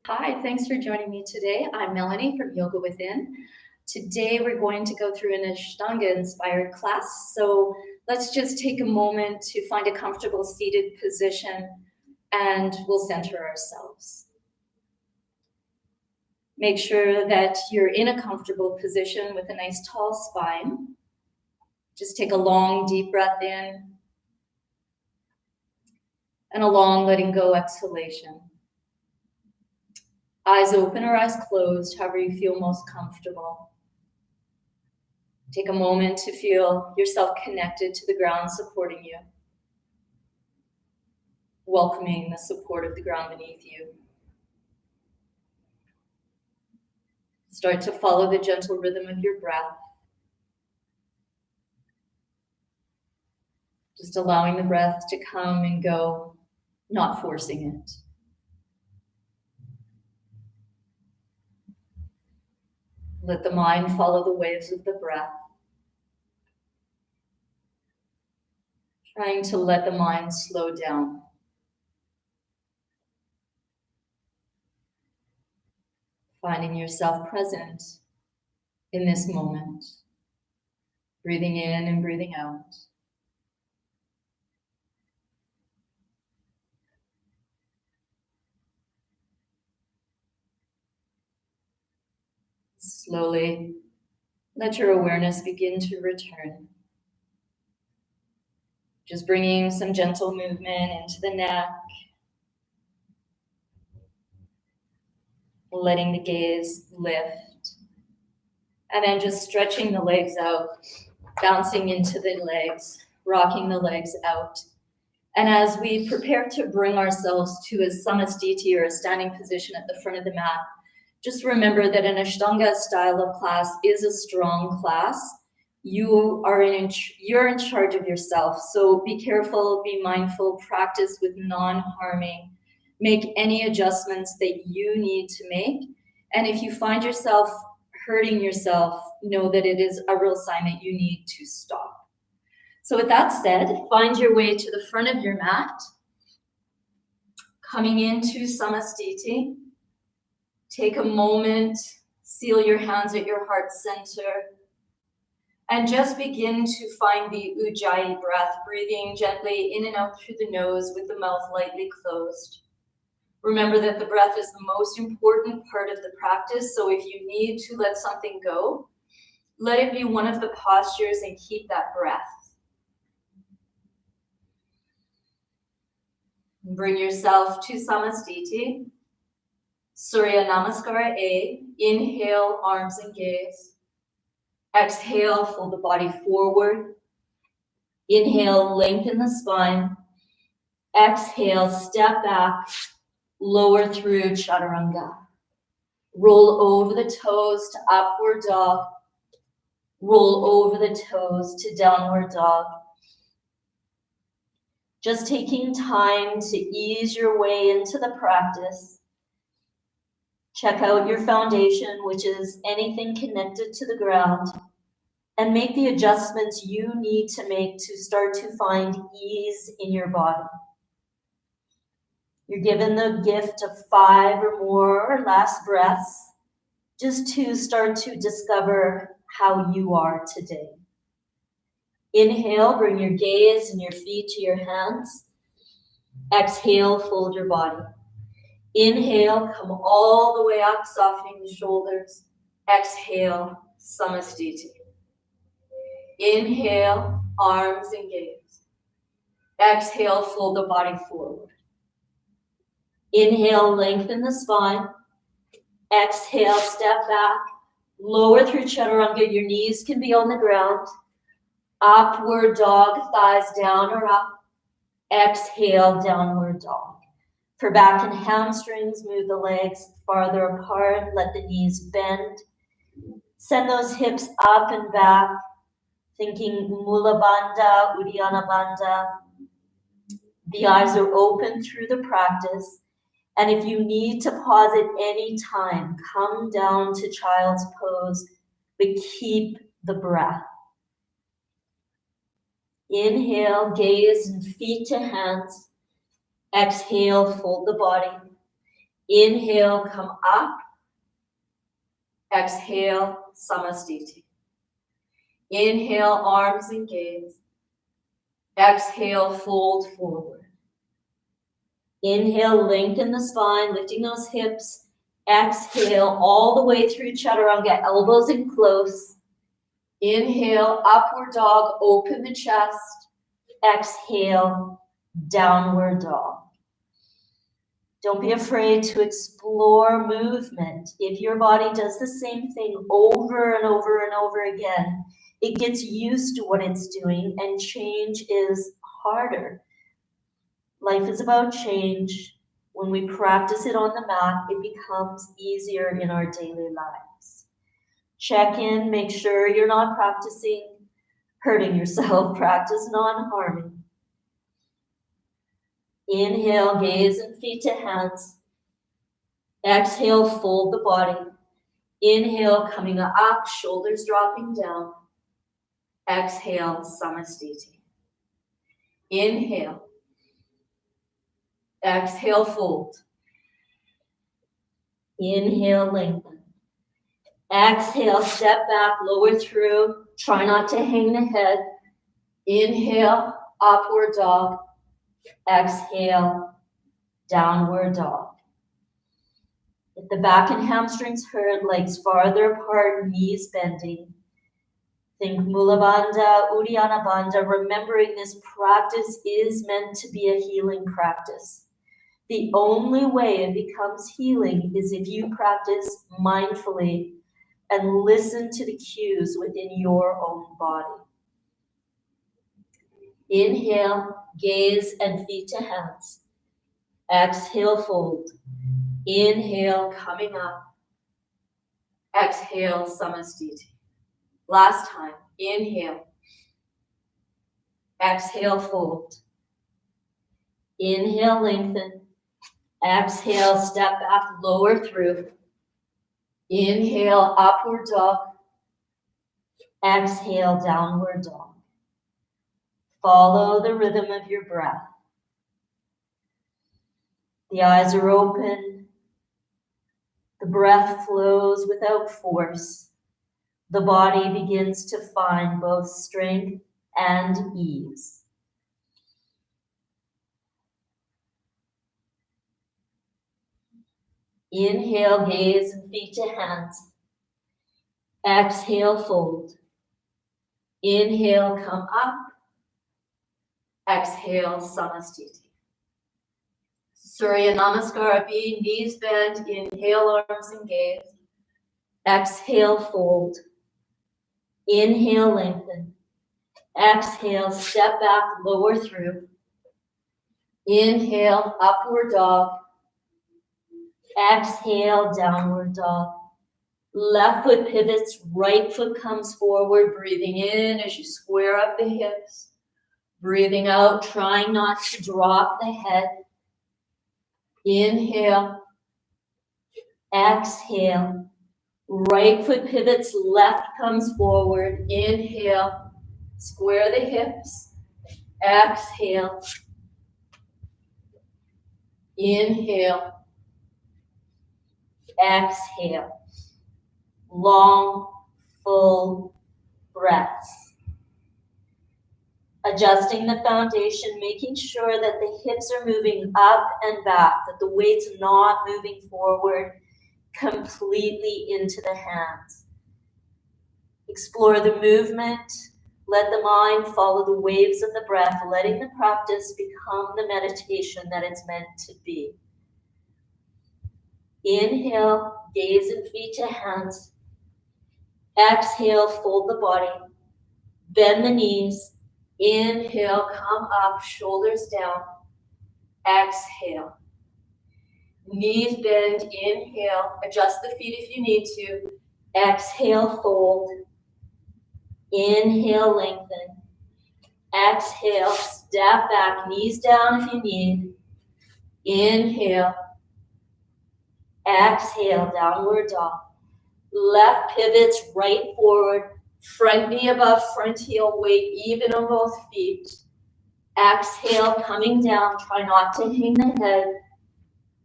Hi, thanks for joining me today. I'm Melanie from Yoga Within. Today we're going to go through an Ashtanga-Inspired class. So let's just take a moment to find a comfortable seated position and we'll center ourselves. Make sure that you're in a comfortable position with a nice tall spine. Just take a long, deep breath in and a long letting go exhalation. Eyes open or eyes closed, however you feel most comfortable. Take a moment to feel yourself connected to the ground supporting you, welcoming the support of the ground beneath you. Start to follow the gentle rhythm of your breath, just allowing the breath to come and go, not forcing it. Let the mind follow the waves of the breath. Trying to let the mind slow down. Finding yourself present in this moment. Breathing in and breathing out. Slowly, let your awareness begin to return. Just bringing some gentle movement into the neck. Letting the gaze lift. And then just stretching the legs out, bouncing into the legs, rocking the legs out. And as we prepare to bring ourselves to a Samasthiti or a standing position at the front of the mat, just remember that an Ashtanga style of class is a strong class. You're in charge of yourself. So be careful, be mindful, practice with non-harming. Make any adjustments that you need to make. And if you find yourself hurting yourself, know that it is a real sign that you need to stop. So with that said, find your way to the front of your mat. Coming into Samasthiti. Take a moment, seal your hands at your heart center, and just begin to find the Ujjayi breath, breathing gently in and out through the nose with the mouth lightly closed. Remember that the breath is the most important part of the practice, so if you need to let something go, let it be one of the postures and keep that breath. Bring yourself to Samasthiti. Surya Namaskara A. Inhale, arms and gaze. Exhale, fold the body forward. Inhale, lengthen the spine. Exhale, step back, lower through Chaturanga. Roll over the toes to upward dog. Roll over the toes to downward dog. Just taking time to ease your way into the practice. Check out your foundation, which is anything connected to the ground, and make the adjustments you need to make to start to find ease in your body. You're given the gift of 5 or more or less breaths, just to start to discover how you are today. Inhale, bring your gaze and your feet to your hands. Exhale, fold your body. Inhale, come all the way up, softening the shoulders. Exhale, Samasthiti. Inhale, arms and gaze. Exhale, fold the body forward. Inhale, lengthen the spine. Exhale, step back. Lower through Chaturanga. Your knees can be on the ground. Upward dog, thighs down or up. Exhale, downward dog. For back and hamstrings, move the legs farther apart. Let the knees bend. Send those hips up and back. Thinking Mula Bandha, Uddiyana Bandha. The eyes are open through the practice. And if you need to pause at any time, come down to child's pose, but keep the breath. Inhale, gaze and feet to hands. Exhale, fold the body. Inhale, come up. Exhale, Samastiti. Inhale, arms and gaze. Exhale, fold forward. Inhale, lengthen the spine, lifting those hips. Exhale, all the way through Chaturanga, elbows in close. Inhale, upward dog, open the chest. Exhale, downward dog. Don't be afraid to explore movement. If your body does the same thing over and over and over again, it gets used to what it's doing, and change is harder. Life is about change. When we practice it on the mat, it becomes easier in our daily lives. Check in, make sure you're not practicing hurting yourself. Practice non-harming. Inhale, gaze and feet to hands. Exhale, fold the body. Inhale, coming up, shoulders dropping down. Exhale, Samastiti. Inhale. Exhale, fold. Inhale, lengthen. Exhale, step back, lower through. Try not to hang the head. Inhale, upward dog. Exhale, downward dog. If the back and hamstrings hurt, legs farther apart, knees bending. Think Mula Bandha, Uddiyana Bandha, remembering this practice is meant to be a healing practice. The only way it becomes healing is if you practice mindfully and listen to the cues within your own body. Inhale, gaze and feet to hands. Exhale, fold. Inhale, coming up. Exhale, Samastiti. Last time. Inhale. Exhale, fold. Inhale, lengthen. Exhale, step back, lower through. Inhale, upward dog. Exhale, downward dog. Follow the rhythm of your breath. The eyes are open. The breath flows without force. The body begins to find both strength and ease. Inhale, gaze and feet to hands. Exhale, fold. Inhale, come up. Exhale, Samastiti. Surya Namaskar, B, knees bend. Inhale, arms and gaze. Exhale, fold. Inhale, lengthen. Exhale, step back, lower through. Inhale, upward dog. Exhale, downward dog. Left foot pivots, right foot comes forward, breathing in as you square up the hips. Breathing out, trying not to drop the head. Inhale. Exhale. Right foot pivots, left comes forward. Inhale. Square the hips. Exhale. Inhale. Exhale. Long, full breaths. Adjusting the foundation, making sure that the hips are moving up and back, that the weight's not moving forward completely into the hands. Explore the movement. Let the mind follow the waves of the breath, letting the practice become the meditation that it's meant to be. Inhale, gaze and feet to hands. Exhale, fold the body. Bend the knees. Inhale, come up, shoulders down. Exhale. Knees bend, inhale. Adjust the feet if you need to. Exhale, fold. Inhale, lengthen. Exhale, step back, knees down if you need. Inhale. Exhale, downward dog. Left pivots right forward. Front knee above front heel, weight even on both feet. Exhale, coming down. Try not to hang the head.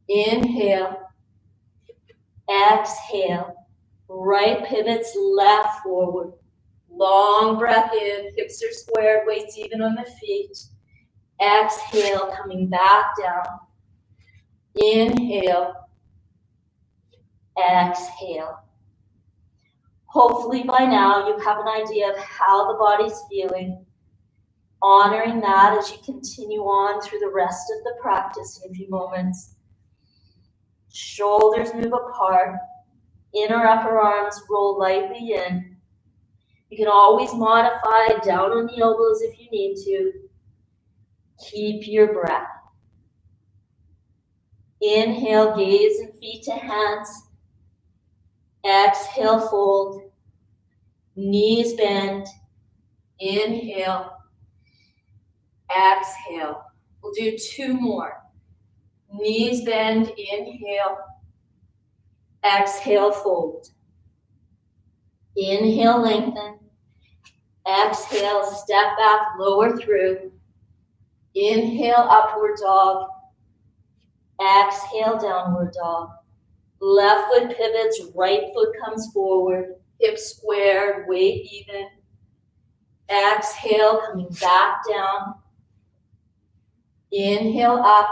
Inhale. Exhale. Right pivots left forward. Long breath in, hips are squared, weights even on the feet. Exhale, coming back down. Inhale. Exhale. Hopefully by now you have an idea of how the body's feeling. Honoring that as you continue on through the rest of the practice in a few moments. Shoulders move apart. Inner upper arms roll lightly in. You can always modify down on the elbows if you need to. Keep your breath. Inhale, gaze and feet to hands. Exhale, fold. Knees bend. Inhale. Exhale. We'll do 2 more. Knees bend, inhale. Exhale, fold. Inhale, lengthen. Exhale, step back, lower through. Inhale, upward dog. Exhale, downward dog. Left foot pivots, right foot comes forward. Hips squared, weight even. Exhale, coming back down. Inhale, up.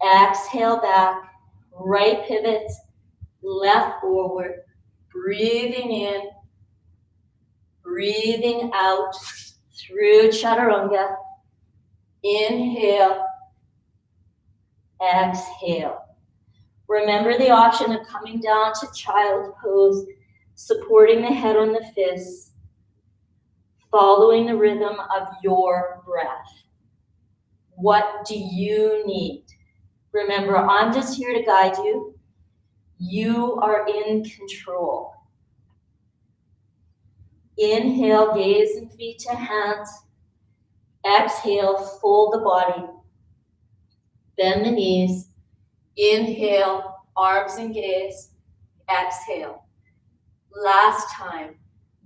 Exhale, back. Right pivots, left forward. Breathing in, breathing out through chaturanga. Inhale, exhale. Remember the option of coming down to child pose, supporting the head on the fists, following the rhythm of your breath. What do you need? Remember, I'm just here to guide you. You are in control. Inhale, gaze and feet to hands. Exhale, fold the body. Bend the knees. Inhale, arms and gaze. Exhale. Last time.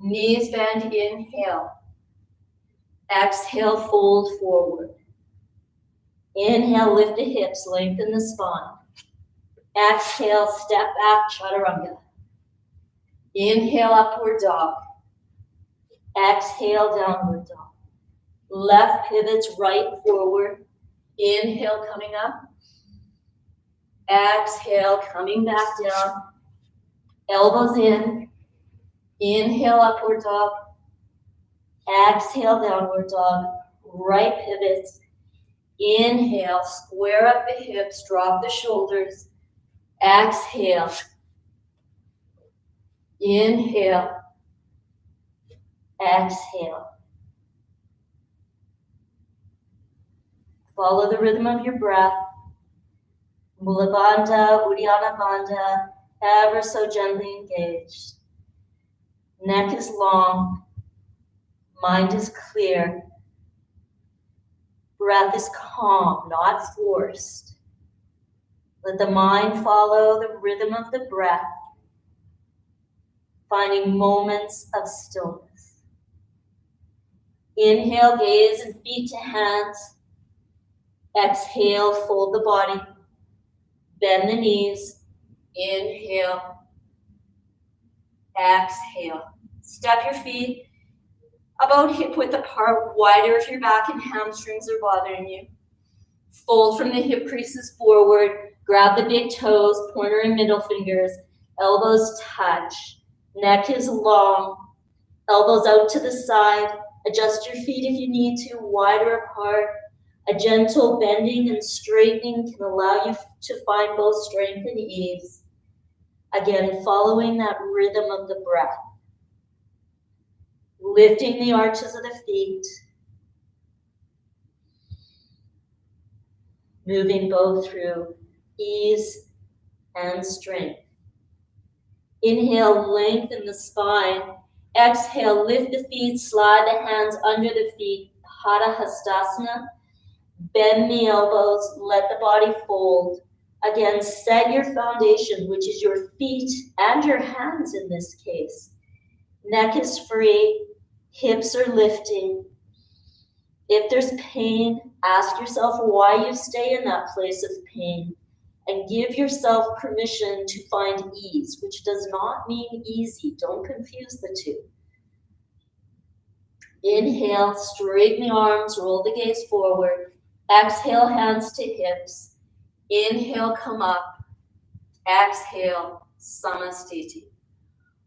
Knees bend, inhale. Exhale, fold forward. Inhale, lift the hips, lengthen the spine. Exhale, step back, chaturanga. Inhale, upward dog. Exhale, downward dog. Left pivots right forward. Inhale, coming up. Exhale, coming back down. Elbows in. Inhale, upward dog. Exhale, downward dog. Right pivots. Inhale, square up the hips, drop the shoulders. Exhale. Inhale. Exhale. Follow the rhythm of your breath. Mula Bandha, Uddiyana Bandha, ever so gently engaged. Neck is long. Mind is clear. Breath is calm, not forced. Let the mind follow the rhythm of the breath, finding moments of stillness. Inhale, gaze and feet to hands. Exhale, fold the body. Bend the knees. Inhale. Exhale. Step your feet about hip width apart, wider if your back and hamstrings are bothering you. Fold from the hip creases forward. Grab the big toes, pointer and middle fingers. Elbows touch. Neck is long. Elbows out to the side. Adjust your feet if you need to, wider apart. A gentle bending and straightening can allow you to find both strength and ease. Again, following that rhythm of the breath. Lifting the arches of the feet. Moving both through ease and strength. Inhale, lengthen the spine. Exhale, lift the feet, slide the hands under the feet. Pada Hastasana. Bend the elbows, let the body fold. Again, set your foundation, which is your feet and your hands in this case. Neck is free, hips are lifting. If there's pain, ask yourself why you stay in that place of pain and give yourself permission to find ease, which does not mean easy. Don't confuse the two. Inhale, straighten the arms, roll the gaze forward. Exhale, hands to hips. Inhale, come up. Exhale, Samastiti.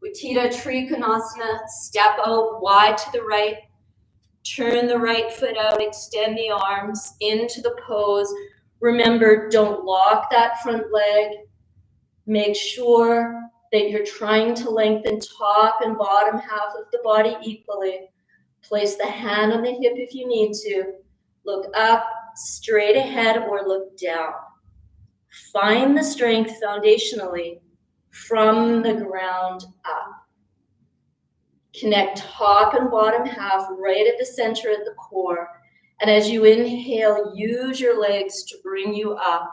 Utthita Trikonasana, step out wide to the right. Turn the right foot out, extend the arms into the pose. Remember, don't lock that front leg. Make sure that you're trying to lengthen top and bottom half of the body equally. Place the hand on the hip if you need to. Look up, straight ahead, or look down. Find the strength foundationally from the ground up. Connect top and bottom half right at the center at the core. And as you inhale, use your legs to bring you up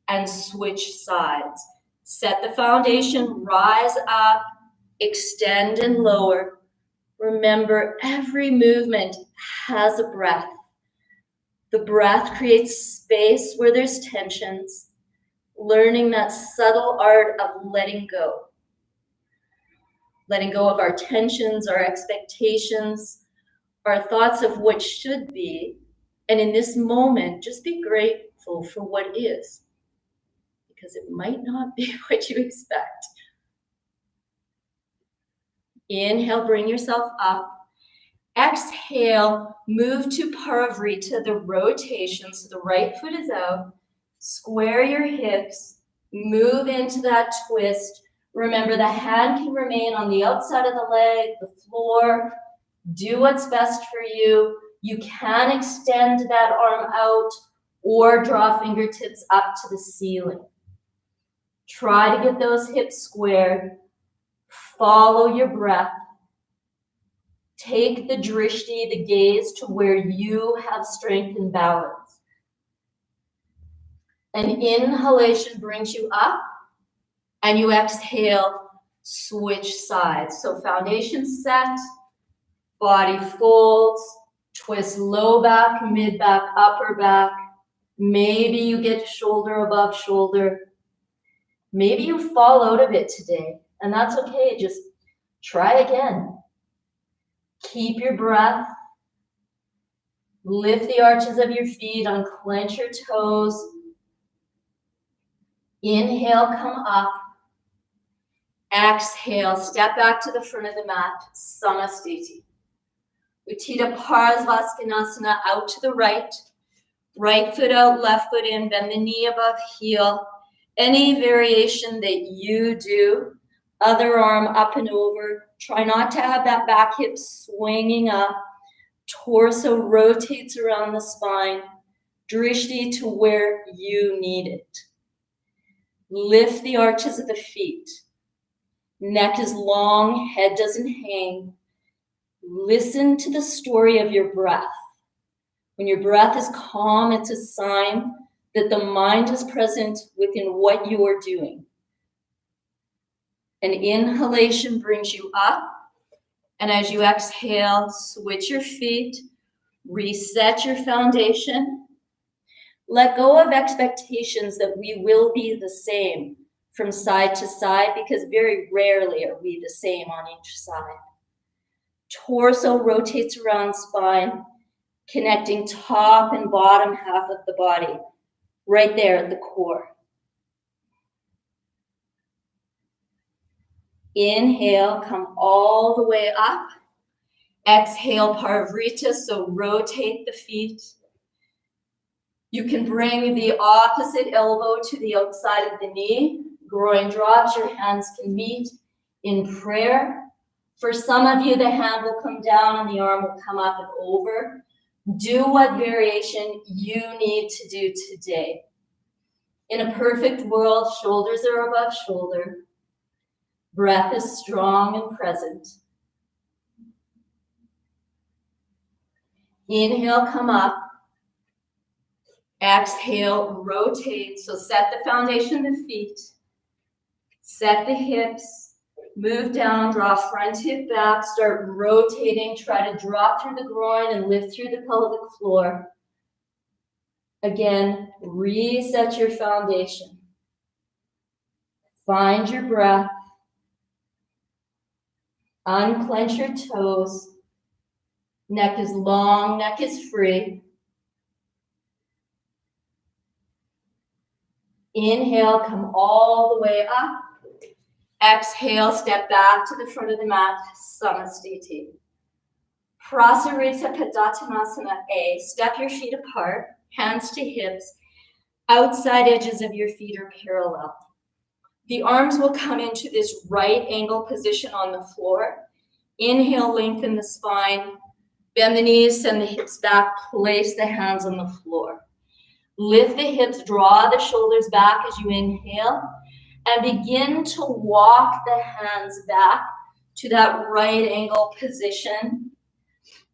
and switch sides. Set the foundation, rise up, extend and lower. Remember, every movement has a breath. The breath creates space where there's tensions, learning that subtle art of letting go. Letting go of our tensions, our expectations, our thoughts of what should be. And in this moment, just be grateful for what is, because it might not be what you expect. Inhale, bring yourself up. Exhale, move to Parivrita, the rotation. So the right foot is out. Square your hips. Move into that twist. Remember, the hand can remain on the outside of the leg, the floor. Do what's best for you. You can extend that arm out or draw fingertips up to the ceiling. Try to get those hips squared. Follow your breath. Take the drishti, the gaze, to where you have strength and balance. An inhalation brings you up, and you exhale, switch sides. So foundation set, body folds, twist low back, mid back, upper back. Maybe you get shoulder above shoulder. Maybe you fall out of it today, and that's okay. Just try again. Keep your breath. Lift the arches of your feet, unclench your toes. Inhale, come up. Exhale, step back to the front of the mat, Samastiti. Utthita Parsvaskanasana, out to the right. Right foot out, left foot in, bend the knee above heel. Any variation that you do, other arm up and over. Try not to have that back hip swinging up. Torso rotates around the spine. Drishti to where you need it. Lift the arches of the feet. Neck is long, head doesn't hang. Listen to the story of your breath. When your breath is calm, it's a sign that the mind is present within what you are doing. An inhalation brings you up, and as you exhale, switch your feet, reset your foundation. Let go of expectations that we will be the same from side to side, because very rarely are we the same on each side. Torso rotates around spine, connecting top and bottom half of the body, right there at the core. Inhale, come all the way up. Exhale, Parivrita, so rotate the feet. You can bring the opposite elbow to the outside of the knee. Groin drops, your hands can meet in prayer. For some of you, the hand will come down and the arm will come up and over. Do what variation you need to do today. In a perfect world, shoulders are above shoulder. Breath is strong and present. Inhale, come up. Exhale, rotate. So set the foundation of the feet. Set the hips. Move down, draw front hip back. Start rotating. Try to drop through the groin and lift through the pelvic floor. Again, reset your foundation. Find your breath. Unclench your toes. Neck is long, neck is free. Inhale, come all the way up. Exhale, step back to the front of the mat, Samasthiti. Prasarita Padottanasana A. Step your feet apart, hands to hips. Outside edges of your feet are parallel. The arms will come into this right angle position on the floor. Inhale, lengthen the spine. Bend the knees, send the hips back. Place the hands on the floor. Lift the hips, draw the shoulders back as you inhale, and begin to walk the hands back to that right angle position.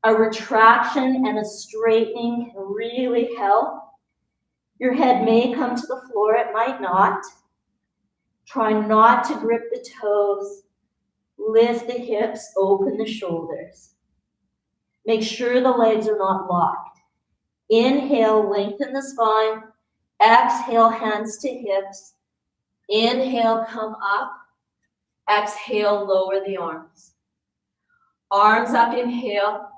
A retraction and a straightening can really help. Your head may come to the floor, it might not. Try not to grip the toes. Lift the hips, open the shoulders. Make sure the legs are not locked. Inhale, lengthen the spine. Exhale, hands to hips. Inhale, come up. Exhale, lower the arms. Arms up, inhale.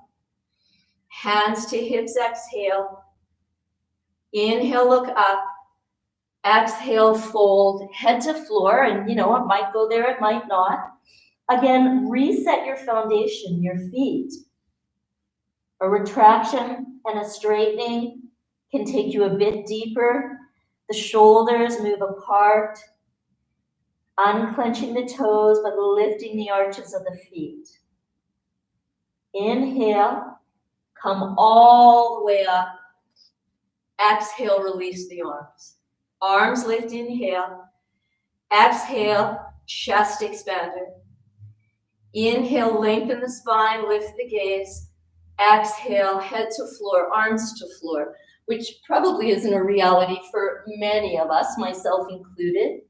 Hands to hips, exhale. Inhale, look up. Exhale, fold, head to floor, and it might go there, it might not. Again, reset your foundation, your feet. A retraction and a straightening can take you a bit deeper. The shoulders move apart, unclenching the toes, but lifting the arches of the feet. Inhale, come all the way up. Exhale, release the arms. Arms lift, inhale. Exhale, chest expander. Inhale, lengthen the spine, lift the gaze. Exhale, head to floor, arms to floor, which probably isn't a reality for many of us, myself included.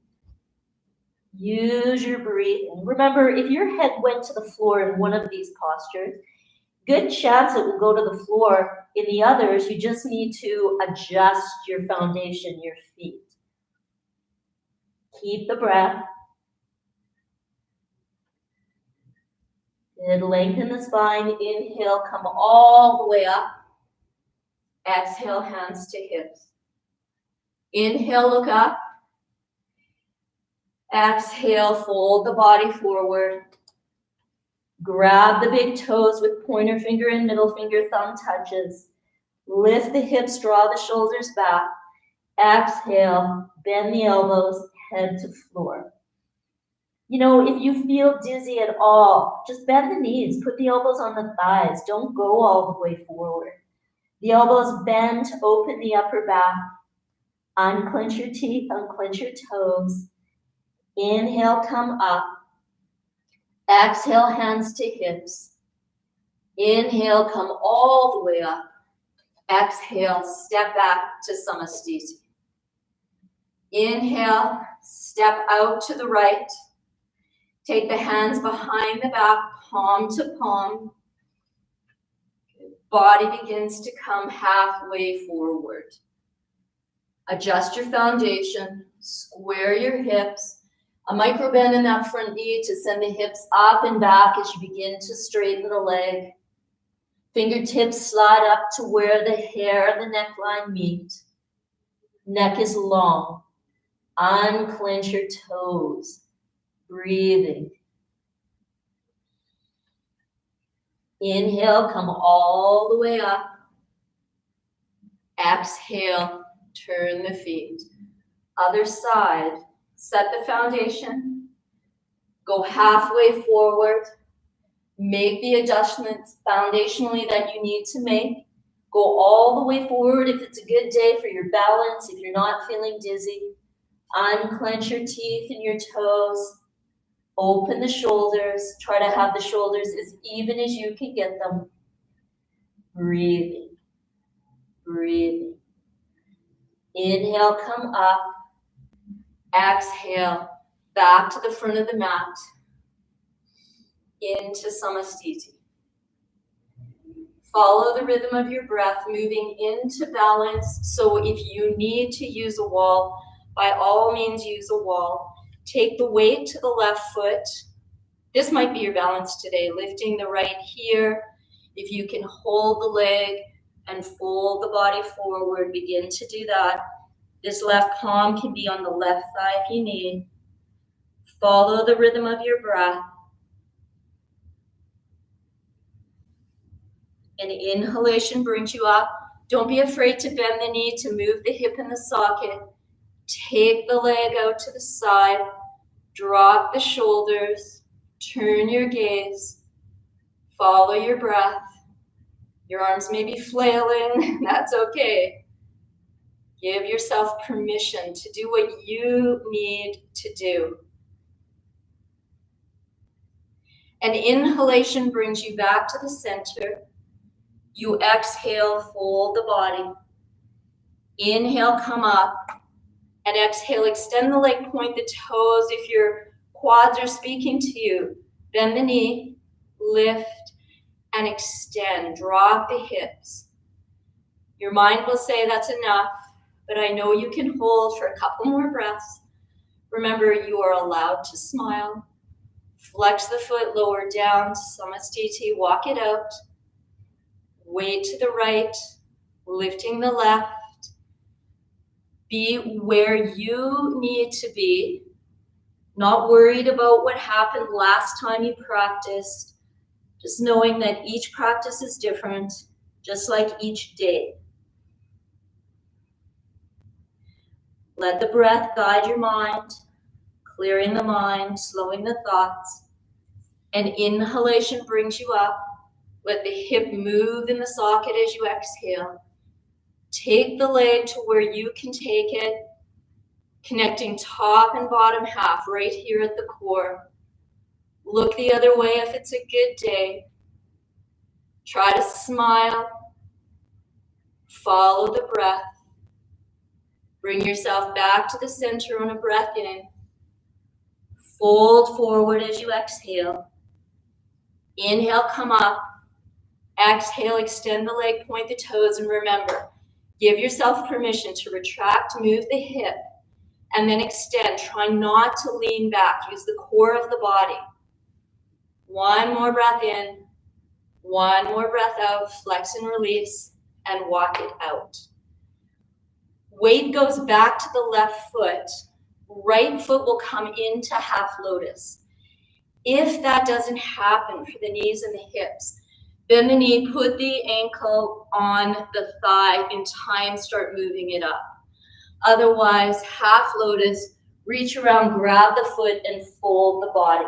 Use your breathing. Remember, if your head went to the floor in one of these postures, good chance it will go to the floor. In the others, you just need to adjust your foundation, your feet. Keep the breath. And lengthen the spine. Inhale, come all the way up. Exhale, hands to hips. Inhale, look up. Exhale, fold the body forward. Grab the big toes with pointer finger and middle finger, thumb touches. Lift the hips, draw the shoulders back. Exhale, bend the elbows, head to floor. If you feel dizzy at all, just bend the knees, put the elbows on the thighs. Don't go all the way forward. The elbows bend, open the upper back. Unclench your teeth, unclench your toes. Inhale, come up. Exhale, hands to hips. Inhale, come all the way up. Exhale, step back to Samasthiti. Inhale, step out to the right. Take the hands behind the back, palm to palm. Body begins to come halfway forward. Adjust your foundation, square your hips. A micro bend in that front knee to send the hips up and back as you begin to straighten the leg. Fingertips slide up to where the hair and the neckline meet. Neck is long. Unclench your toes. Breathing. Inhale, come all the way up. Exhale, turn the feet. Other side. Set the foundation. Go halfway forward. Make the adjustments foundationally that you need to make. Go all the way forward if it's a good day for your balance, if you're not feeling dizzy. Unclench your teeth and your toes. Open the shoulders. Try to have the shoulders as even as you can get them. Breathing. Breathing. Inhale, come up. Exhale, back to the front of the mat. Into Samasthiti. Follow the rhythm of your breath, moving into balance. So if you need to use a wall, by all means use a wall. Take the weight to the left foot. This might be your balance today, lifting the right here. If you can hold the leg and fold the body forward, begin to do that. This left palm can be on the left thigh if you need. Follow the rhythm of your breath. An inhalation brings you up. Don't be afraid to bend the knee, to move the hip in the socket. Take the leg out to the side. Drop the shoulders. Turn your gaze. Follow your breath. Your arms may be flailing. That's okay. Give yourself permission to do what you need to do. An inhalation brings you back to the center. You exhale, fold the body. Inhale, come up. And exhale, extend the leg, point the toes. If your quads are speaking to you, bend the knee, lift, and extend. Drop the hips. Your mind will say that's enough, but I know you can hold for a couple more breaths. Remember, you are allowed to smile. Flex the foot, lower down, Samastiti, walk it out. Weight to the right, lifting the left. Be where you need to be, not worried about what happened last time you practiced, just knowing that each practice is different, just like each day. Let the breath guide your mind, clearing the mind, slowing the thoughts. An inhalation brings you up. Let the hip move in the socket as you exhale. Take the leg to where you can take it, connecting top and bottom half right here at the core. Look the other way if it's a good day. Try to smile. Follow the breath. Bring yourself back to the center on a breath in. Fold forward as you exhale. Inhale, come up. Exhale, extend the leg, point the toes, and remember, give yourself permission to retract, move the hip, and then extend. Try not to lean back. Use the core of the body. One more breath in, one more breath out, flex and release, and walk it out. Weight goes back to the left foot. Right foot will come into half lotus. If that doesn't happen for the knees and the hips, bend the knee, put the ankle on the thigh, in time start moving it up. Otherwise, half lotus, reach around, grab the foot, and fold the body.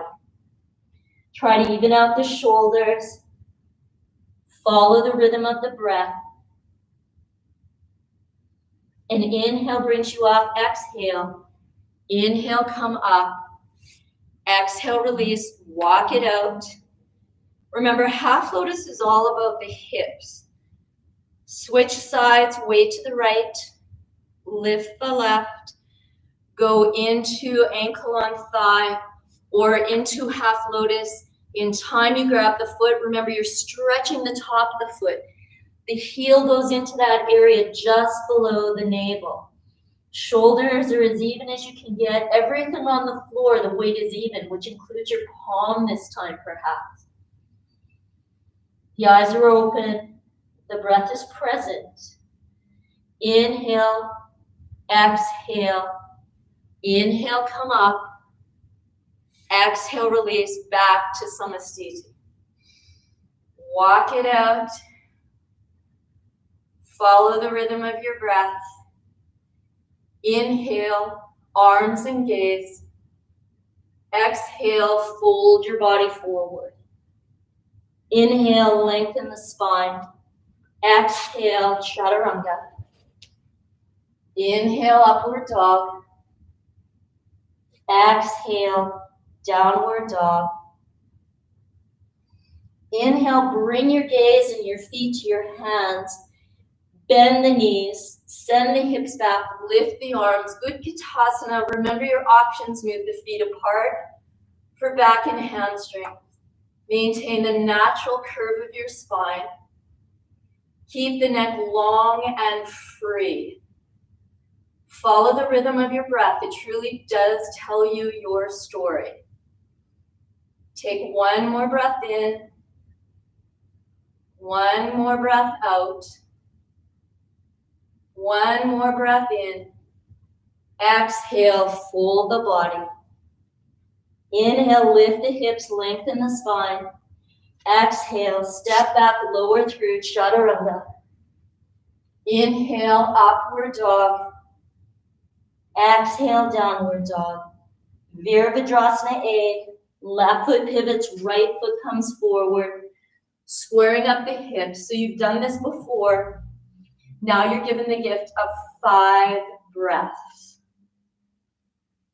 Try to even out the shoulders. Follow the rhythm of the breath. An inhale brings you up, exhale. Inhale, come up. Exhale, release, walk it out. Remember, half lotus is all about the hips. Switch sides, weight to the right, lift the left, go into ankle on thigh or into half lotus. In time, you grab the foot. Remember, you're stretching the top of the foot. The heel goes into that area just below the navel. Shoulders are as even as you can get. Everything on the floor, the weight is even, which includes your palm this time, perhaps. The eyes are open. The breath is present. Inhale, exhale. Inhale, come up. Exhale, release, back to Samastiti. Walk it out. Follow the rhythm of your breath. Inhale, arms and gaze. Exhale, fold your body forward. Inhale, lengthen the spine. Exhale, chaturanga. Inhale, upward dog. Exhale, downward dog. Inhale, bring your gaze and your feet to your hands. Bend the knees, send the hips back, lift the arms. Good Utkatasana. Remember your options. Move the feet apart for back and hamstrings. Maintain the natural curve of your spine. Keep the neck long and free. Follow the rhythm of your breath. It truly does tell you your story. Take one more breath in, one more breath out, one more breath in. Exhale, fold the body. Inhale, lift the hips, lengthen the spine. Exhale, step back, lower through chaturanga. Inhale, upward dog. Exhale, downward dog. Virabhadrasana A. Left foot pivots, right foot comes forward. Squaring up the hips. So you've done this before. Now you're given the gift of 5 breaths.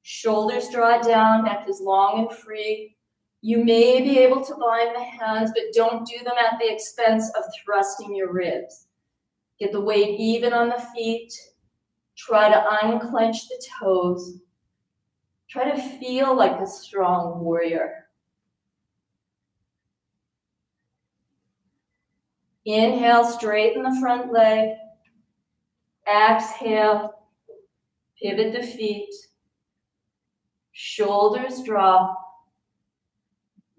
Shoulders draw down, neck is long and free. You may be able to bind the hands, but don't do them at the expense of thrusting your ribs. Get the weight even on the feet. Try to unclench the toes. Try to feel like a strong warrior. Inhale, straighten the front leg. Exhale, pivot the feet. Shoulders drop.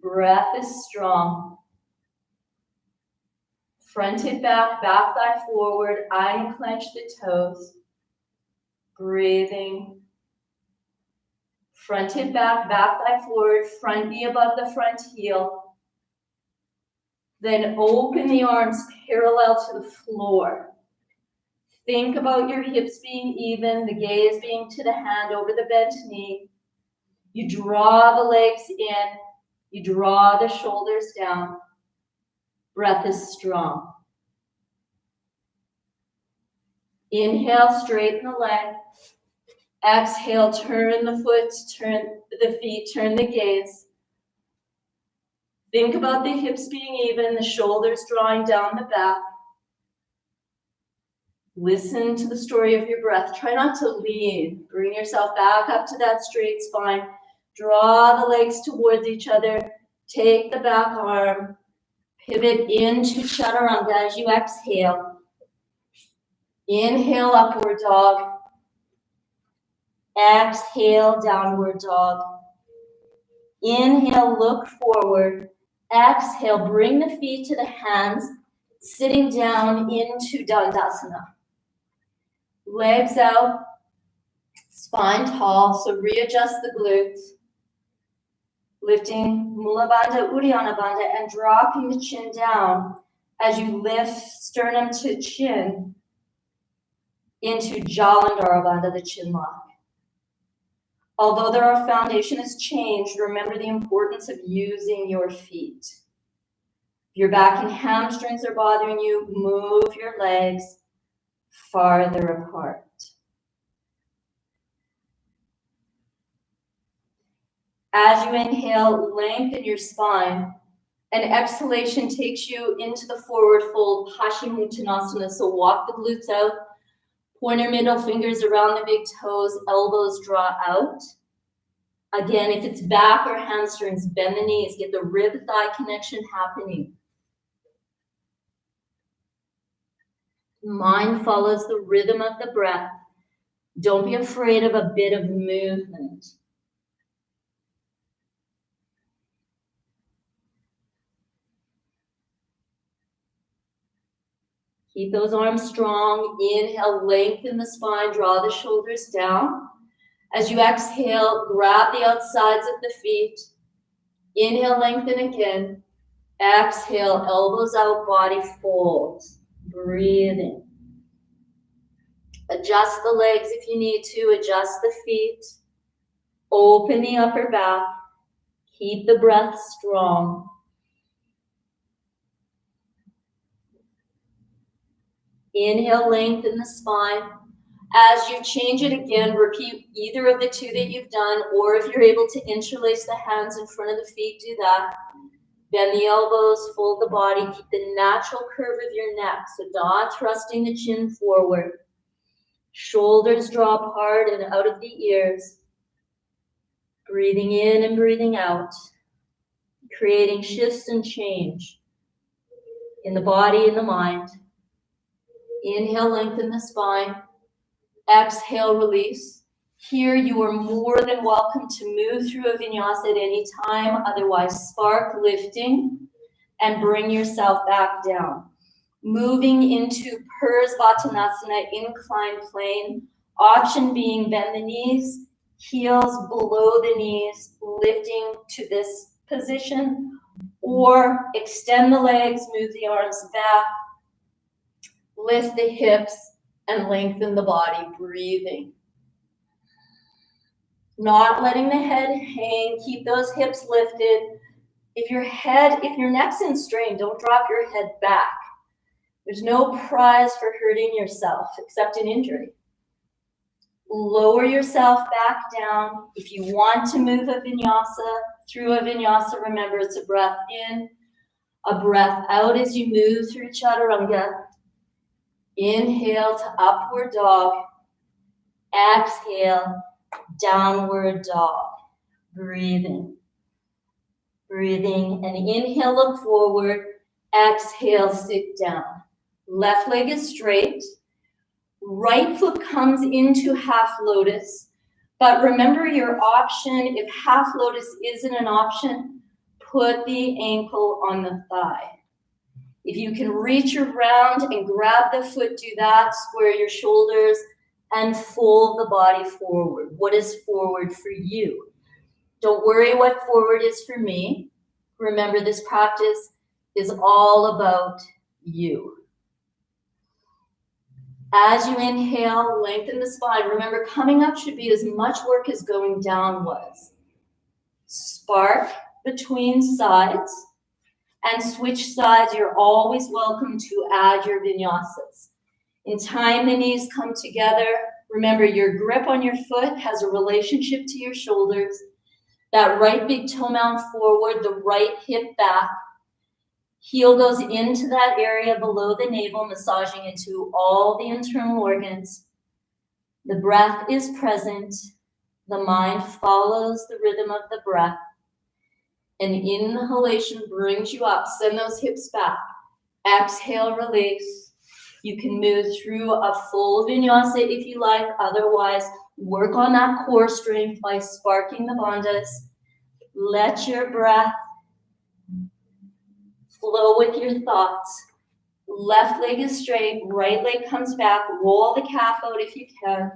Breath is strong. Front hip back, back thigh forward, unclench the toes. Breathing. Front hip back, back thigh forward, front knee above the front heel. Then open the arms parallel to the floor. Think about your hips being even, the gaze being to the hand over the bent knee. You draw the legs in, you draw the shoulders down. Breath is strong. Inhale, straighten the leg. Exhale, turn the foot, turn the feet, turn the gaze. Think about the hips being even, the shoulders drawing down the back. Listen to the story of your breath. Try not to lean. Bring yourself back up to that straight spine. Draw the legs towards each other. Take the back arm. Pivot into chaturanga as you exhale. Inhale, upward dog. Exhale, downward dog. Inhale, look forward. Exhale, bring the feet to the hands, sitting down into Dandasana. Legs out, spine tall, so readjust the glutes. Lifting Mula Bandha, Uddiyana Bandha, and dropping the chin down as you lift sternum to chin into Jalandhara Bandha, the chin lock. Although our foundation has changed, remember the importance of using your feet. If your back and hamstrings are bothering you, move your legs farther apart. As you inhale, lengthen your spine, and exhalation takes you into the forward fold, Paschimottanasana. So walk the glutes out, pointer middle fingers around the big toes, elbows draw out. Again, if it's back or hamstrings, bend the knees, get the rib-thigh connection happening. Mind follows the rhythm of the breath. Don't be afraid of a bit of movement. Keep those arms strong. Inhale, lengthen the spine, draw the shoulders down. As you exhale, grab the outsides of the feet. Inhale, lengthen again. Exhale, elbows out, body folds. Breathing. Adjust the legs if you need to, adjust the feet. Open the upper back. Keep the breath strong. Inhale, lengthen the spine. As you change it again, repeat either of the two that you've done, or if you're able to interlace the hands in front of the feet, do that. Bend the elbows, fold the body, keep the natural curve of your neck, so not thrusting the chin forward. Shoulders draw apart and out of the ears. Breathing in and breathing out, creating shifts and change in the body and the mind. Inhale, lengthen the spine. Exhale, release. Here you are more than welcome to move through a vinyasa at any time. Otherwise, spark lifting and bring yourself back down. Moving into Parsvattanasana, inclined plane. Option being bend the knees, heels below the knees, lifting to this position, or extend the legs, move the arms back, lift the hips, and lengthen the body, breathing. Not letting the head hang, keep those hips lifted. If your neck's in strain, don't drop your head back. There's no prize for hurting yourself except an injury. Lower yourself back down. If you want to move through a vinyasa, remember it's a breath in, a breath out as you move through chaturanga. Inhale to upward dog. Exhale, downward dog. Breathing. Breathing, and inhale, look forward. Exhale, sit down. Left leg is straight. Right foot comes into half lotus. But remember your option, if half lotus isn't an option, put the ankle on the thigh. If you can reach around and grab the foot, do that. Square your shoulders and fold the body forward. What is forward for you? Don't worry what forward is for me. Remember, this practice is all about you. As you inhale, lengthen the spine. Remember, coming up should be as much work as going down was. Spark between sides and switch sides. You're always welcome to add your vinyasas. In time, the knees come together. Remember, your grip on your foot has a relationship to your shoulders. That right big toe mound forward, the right hip back. Heel goes into that area below the navel, massaging into all the internal organs. The breath is present. The mind follows the rhythm of the breath. An inhalation brings you up. Send those hips back. Exhale, release. You can move through a full vinyasa if you like. Otherwise, work on that core strength by sparking the bandhas. Let your breath flow with your thoughts. Left leg is straight, right leg comes back. Roll the calf out if you can.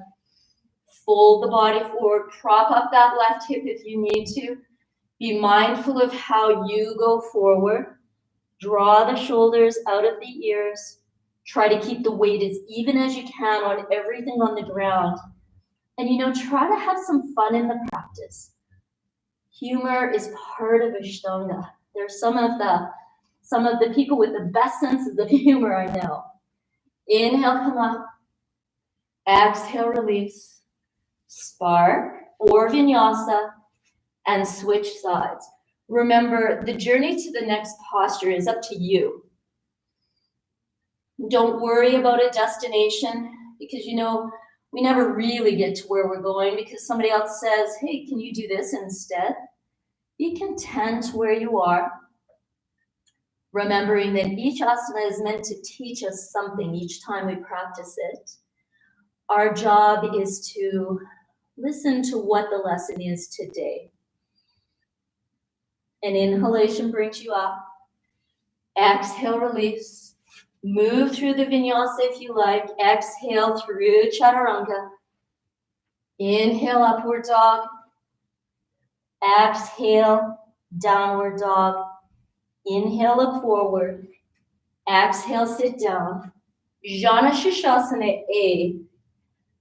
Fold the body forward. Prop up that left hip if you need to. Be mindful of how you go forward. Draw the shoulders out of the ears. Try to keep the weight as even as you can on everything on the ground. And try to have some fun in the practice. Humor is part of Ashtanga. There's some of the people with the best senses of humor I know. Inhale, come up. Exhale, release. Spark or vinyasa and switch sides. Remember, the journey to the next posture is up to you. Don't worry about a destination because, we never really get to where we're going because somebody else says, hey, can you do this instead? Be content where you are, remembering that each asana is meant to teach us something each time we practice it. Our job is to listen to what the lesson is today. An inhalation brings you up. Exhale, release. Move through the vinyasa if you like. Exhale through chaturanga. Inhale, upward dog. Exhale, downward dog. Inhale, look forward. Exhale, sit down. Jana Shishasana A.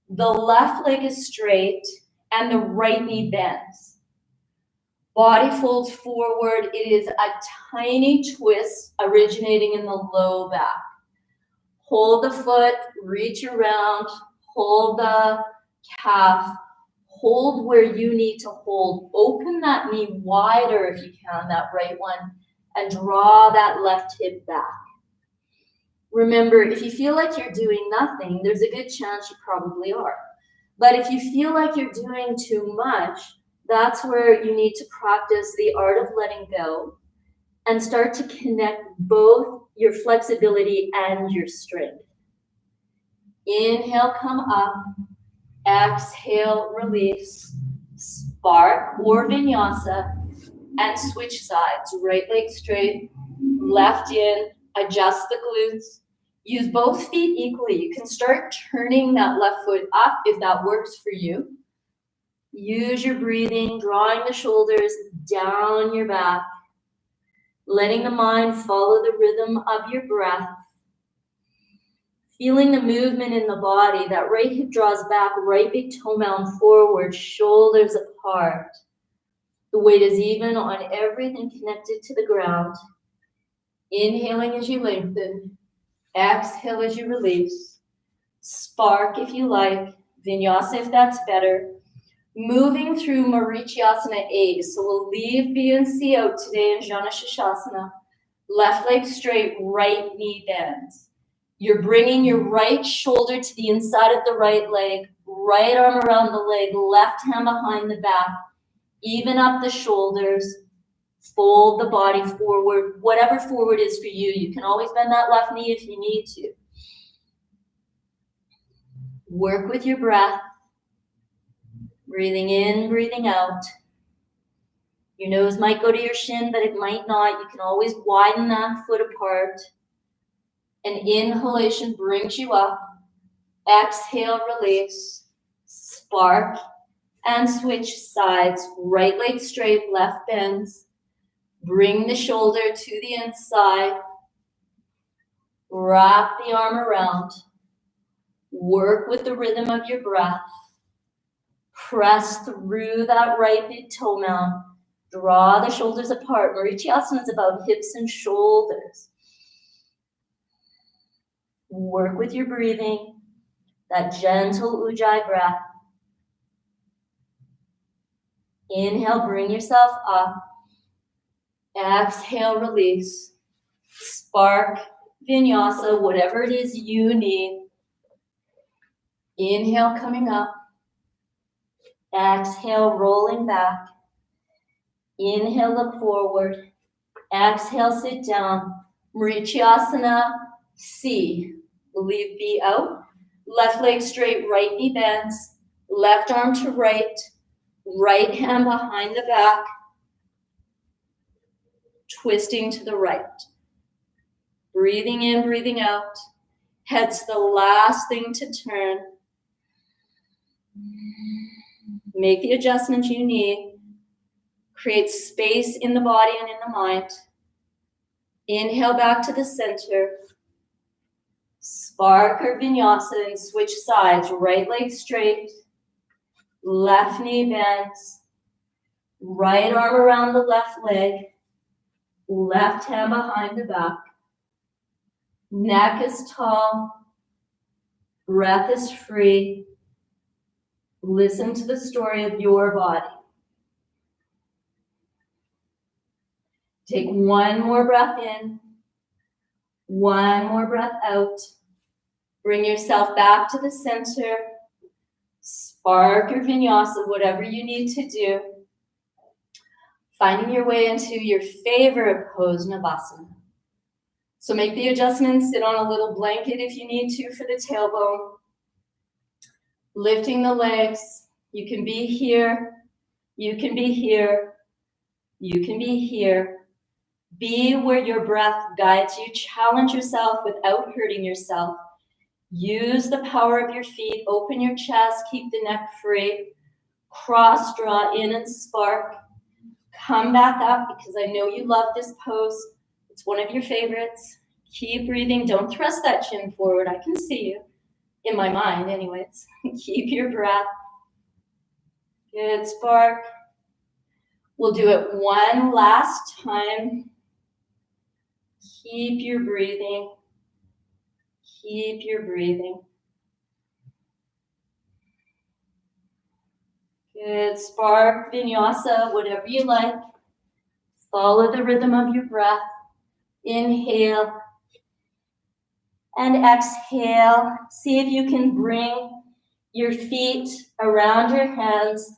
The left leg is straight and the right knee bends. Body folds forward. It is a tiny twist originating in the low back. Hold the foot, reach around, hold the calf, hold where you need to hold. Open that knee wider if you can, that right one, and draw that left hip back. Remember, if you feel like you're doing nothing, there's a good chance you probably are. But if you feel like you're doing too much, that's where you need to practice the art of letting go and start to connect both your flexibility and your strength. Inhale, come up. Exhale, release. Spark or vinyasa and switch sides. Right leg straight, left in, adjust the glutes. Use both feet equally. You can start turning that left foot up if that works for you. Use your breathing, drawing the shoulders down your back, letting the mind follow the rhythm of your breath. Feeling the movement in the body. That right hip draws back, right big toe mound forward, shoulders apart. The weight is even on everything connected to the ground. Inhaling as you lengthen. Exhale as you release. Spark if you like. Vinyasa if that's better. Moving through Marichyasana A. So we'll leave B and C out today in Jana Shishasana. Left leg straight, right knee bends. You're bringing your right shoulder to the inside of the right leg, right arm around the leg, left hand behind the back. Even up the shoulders. Fold the body forward, whatever forward is for you. You can always bend that left knee if you need to. Work with your breath. Breathing in, breathing out. Your nose might go to your shin, but it might not. You can always widen that foot apart. An inhalation brings you up. Exhale, release. Spark and switch sides. Right leg straight, left bends. Bring the shoulder to the inside. Wrap the arm around. Work with the rhythm of your breath. Press through that right big toe mound. Draw the shoulders apart. Marichyasana is about hips and shoulders. Work with your breathing. That gentle Ujjayi breath. Inhale, bring yourself up. Exhale, release. Spark, vinyasa, whatever it is you need. Inhale, coming up. Exhale, rolling back. Inhale, look forward. Exhale, sit down. Marichyasana C. We'll leave B out. Left leg straight, right knee bends. Left arm to right. Right hand behind the back. Twisting to the right. Breathing in, breathing out. Head's the last thing to turn. Make the adjustments you need. Create space in the body and in the mind. Inhale back to the center. Spark or vinyasa and switch sides. Right leg straight. Left knee bends. Right arm around the left leg. Left hand behind the back. Neck is tall. Breath is free. Listen to the story of your body. Take one more breath in. One more breath out. Bring yourself back to the center. Spark your vinyasa, whatever you need to do. Finding your way into your favorite pose, Navasana. So make the adjustments, sit on a little blanket if you need to for the tailbone. Lifting the legs. You can be here. You can be here. You can be here. Be where your breath guides you. Challenge yourself without hurting yourself. Use the power of your feet. Open your chest. Keep the neck free. Cross, draw in and spark. Come back up because I know you love this pose. It's one of your favorites. Keep breathing. Don't thrust that chin forward. I can see you. In my mind, anyways. Keep your breath. Good, spark. We'll do it one last time. Keep your breathing. Keep your breathing. Good, spark, vinyasa, whatever you like. Follow the rhythm of your breath. Inhale and exhale. See if you can bring your feet around your hands.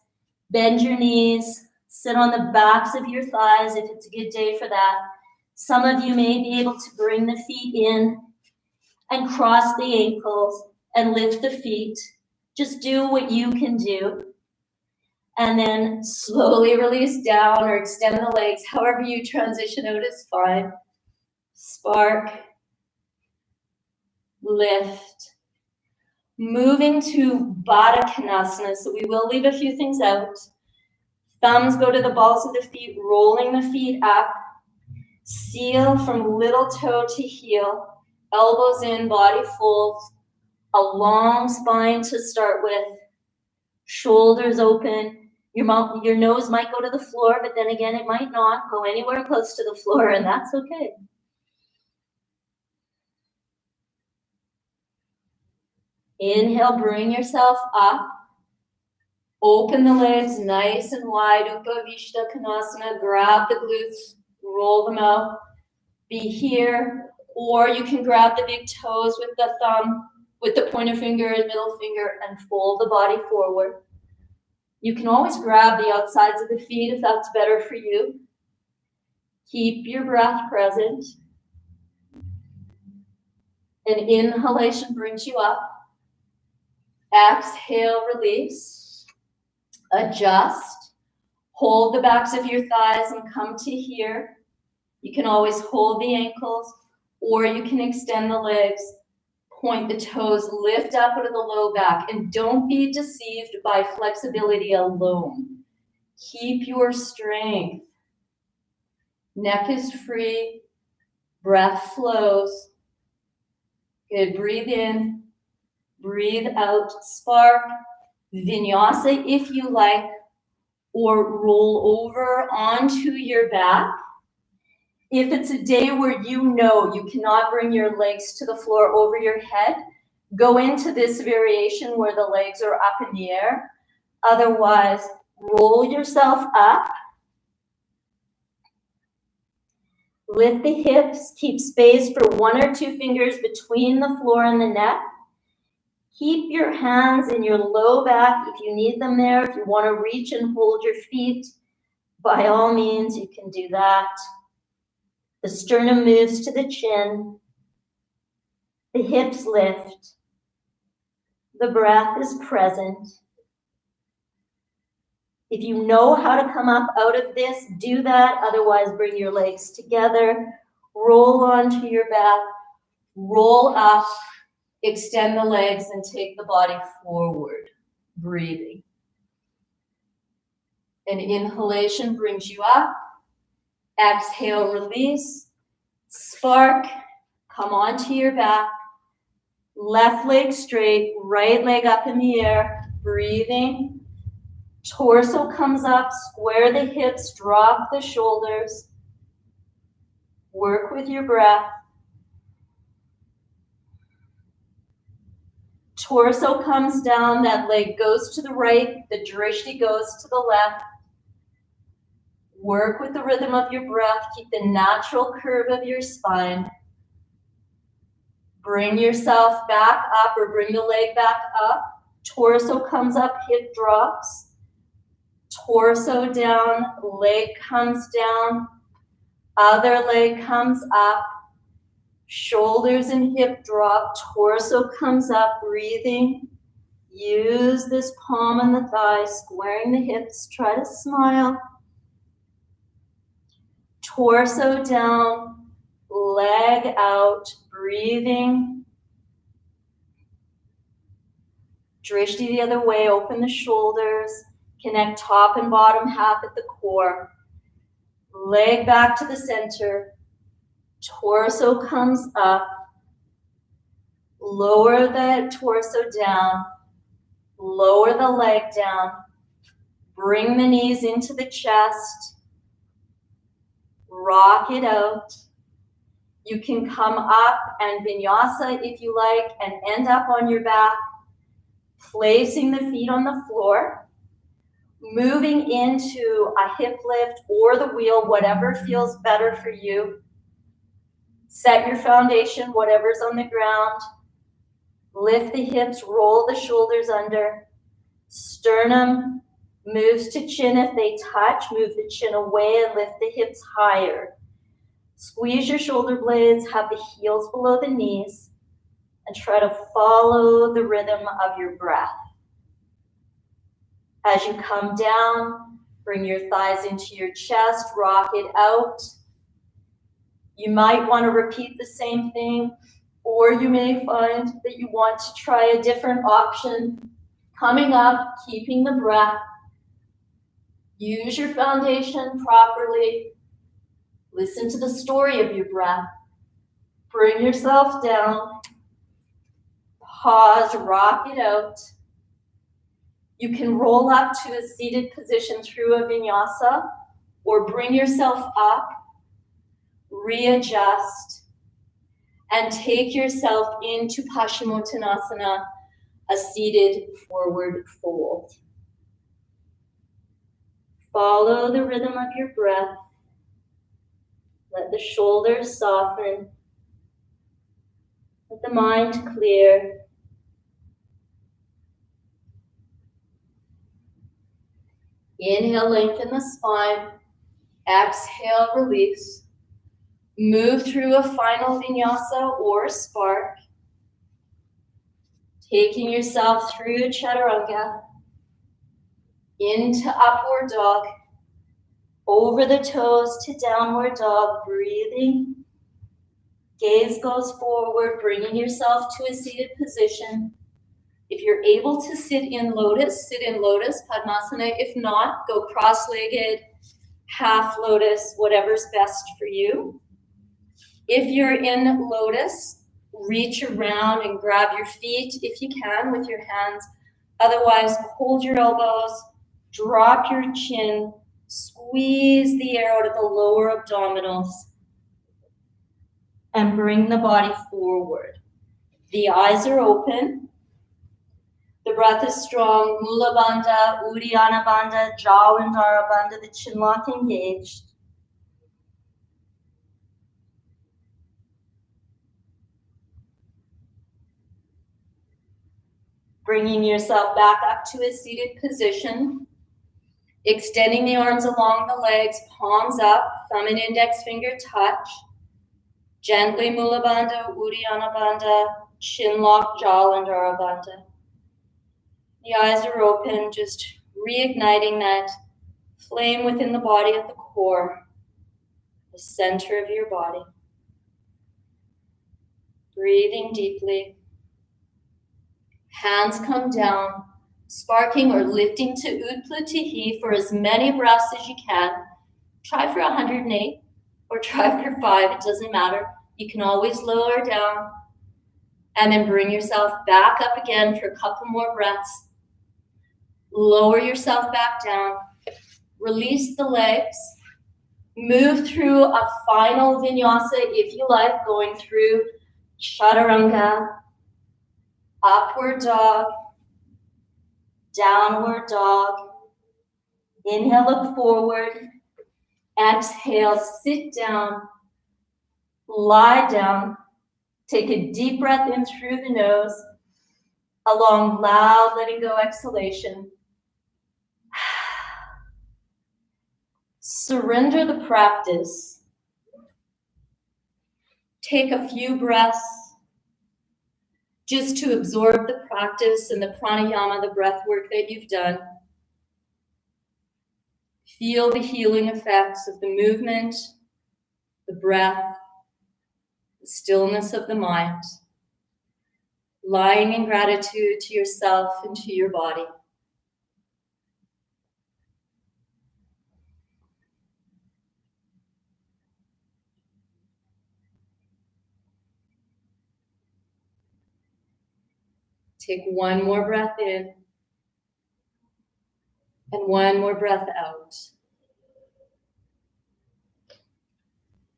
Bend your knees. Sit on the backs of your thighs if it's a good day for that. Some of you may be able to bring the feet in and cross the ankles and lift the feet. Just do what you can do. And then slowly release down or extend the legs. However you transition out is fine. Spark. Lift. Moving to Baddha Konasana. So we will leave a few things out. Thumbs go to the balls of the feet, rolling the feet up. Seal from little toe to heel. Elbows in, body folds. A long spine to start with. Shoulders open. Your nose might go to the floor, but then again, it might not go anywhere close to the floor, and that's okay. Inhale, bring yourself up. Open the legs nice and wide. Upavishta Konasana. Grab the glutes, roll them out. Be here, or you can grab the big toes with the thumb, with the pointer finger and middle finger, and fold the body forward. You can always grab the outsides of the feet if that's better for you. Keep your breath present. An inhalation brings you up. Exhale, release. Adjust. Hold the backs of your thighs and come to here. You can always hold the ankles, or you can extend the legs. Point the toes, lift up out of the low back, and don't be deceived by flexibility alone. Keep your strength. Neck is free. Breath flows. Good. Breathe in. Breathe out. Spark. Vinyasa if you like, or roll over onto your back. If it's a day where you know you cannot bring your legs to the floor over your head, go into this variation where the legs are up in the air. Otherwise, roll yourself up. Lift the hips. Keep space for 1 or 2 fingers between the floor and the neck. Keep your hands in your low back if you need them there. If you want to reach and hold your feet, by all means, you can do that. The sternum moves to the chin. The hips lift. The breath is present. If you know how to come up out of this, do that. Otherwise, bring your legs together. Roll onto your back. Roll up. Extend the legs and take the body forward. Breathing. An inhalation brings you up. Exhale, release. Spark. Come onto your back. Left leg straight, right leg up in the air. Breathing. Torso comes up, square the hips, drop the shoulders. Work with your breath. Torso comes down, that leg goes to the right, the drishti goes to the left. Work with the rhythm of your breath. Keep the natural curve of your spine. Bring yourself back up or bring the leg back up. Torso comes up, hip drops. Torso down, leg comes down. Other leg comes up. Shoulders and hip drop. Torso comes up, breathing. Use this palm and the thigh, squaring the hips. Try to smile. Torso down, leg out, breathing. Drishti the other way, open the shoulders, connect top and bottom half at the core. Leg back to the center, torso comes up, lower the torso down, lower the leg down, bring the knees into the chest. Rock it out. You can come up and vinyasa if you like and end up on your back, placing the feet on the floor, moving into a hip lift or the wheel, whatever feels better for you. Set your foundation, whatever's on the ground. Lift the hips, roll the shoulders under. Sternum moves to chin if they touch. Move the chin away and lift the hips higher. Squeeze your shoulder blades, have the heels below the knees, and try to follow the rhythm of your breath. As you come down, bring your thighs into your chest, rock it out. You might want to repeat the same thing, or you may find that you want to try a different option. Coming up, keeping the breath. Use your foundation properly. Listen to the story of your breath. Bring yourself down. Pause, rock it out. You can roll up to a seated position through a vinyasa, or bring yourself up, readjust, and take yourself into Paschimottanasana, a seated forward fold. Follow the rhythm of your breath. Let the shoulders soften. Let the mind clear. Inhale, lengthen the spine. Exhale, release. Move through a final vinyasa or spark. Taking yourself through chaturanga. Into upward dog. Over the toes to downward dog. Breathing. Gaze goes forward, bringing yourself to a seated position. If you're able to sit in lotus, Padmasana. If not, go cross-legged, half lotus, whatever's best for you. If you're in lotus, reach around and grab your feet if you can with your hands. Otherwise, hold your elbows, drop your chin, squeeze the air out of the lower abdominals, and bring the body forward. The eyes are open. The breath is strong. Mula Bandha, Uddiyana Bandha, Jawandhara Bandha, the chin lock engaged. Bringing yourself back up to a seated position. Extending the arms along the legs, palms up, thumb and index finger touch. Gently Mula Bandha, Uddiyana Bandha, chin lock, Jawandhara Bandha. The eyes are open, just reigniting that flame within the body at the core, the center of your body. Breathing deeply. Hands come down, sparking or lifting to Utplatihi for as many breaths as you can. Try for 108 or try for 5, it doesn't matter. You can always lower down and then bring yourself back up again for a couple more breaths. Lower yourself back down, release the legs, move through a final vinyasa if you like, going through chaturanga, upward dog, downward dog. Inhale, look forward. Exhale, sit down, lie down. Take a deep breath in through the nose, a long, loud, letting go exhalation. Surrender the practice. Take a few breaths just to absorb the practice and the pranayama, the breath work that you've done. Feel the healing effects of the movement, the breath, the stillness of the mind. Lying in gratitude to yourself and to your body. Take one more breath in and one more breath out.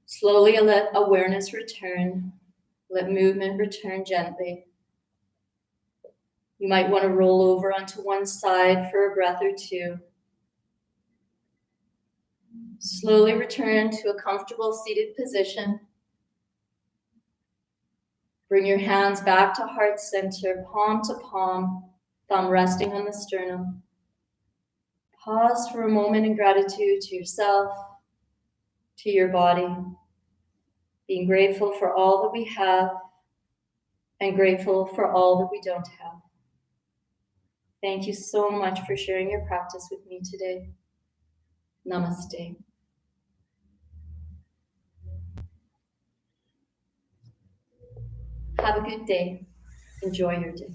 Slowly let awareness return. Let movement return gently. You might want to roll over onto one side for a breath or two. Slowly return to a comfortable seated position. Bring your hands back to heart center, palm to palm, thumb resting on the sternum. Pause for a moment in gratitude to yourself, to your body, being grateful for all that we have and grateful for all that we don't have. Thank you so much for sharing your practice with me today. Namaste. Have a good day. Enjoy your day.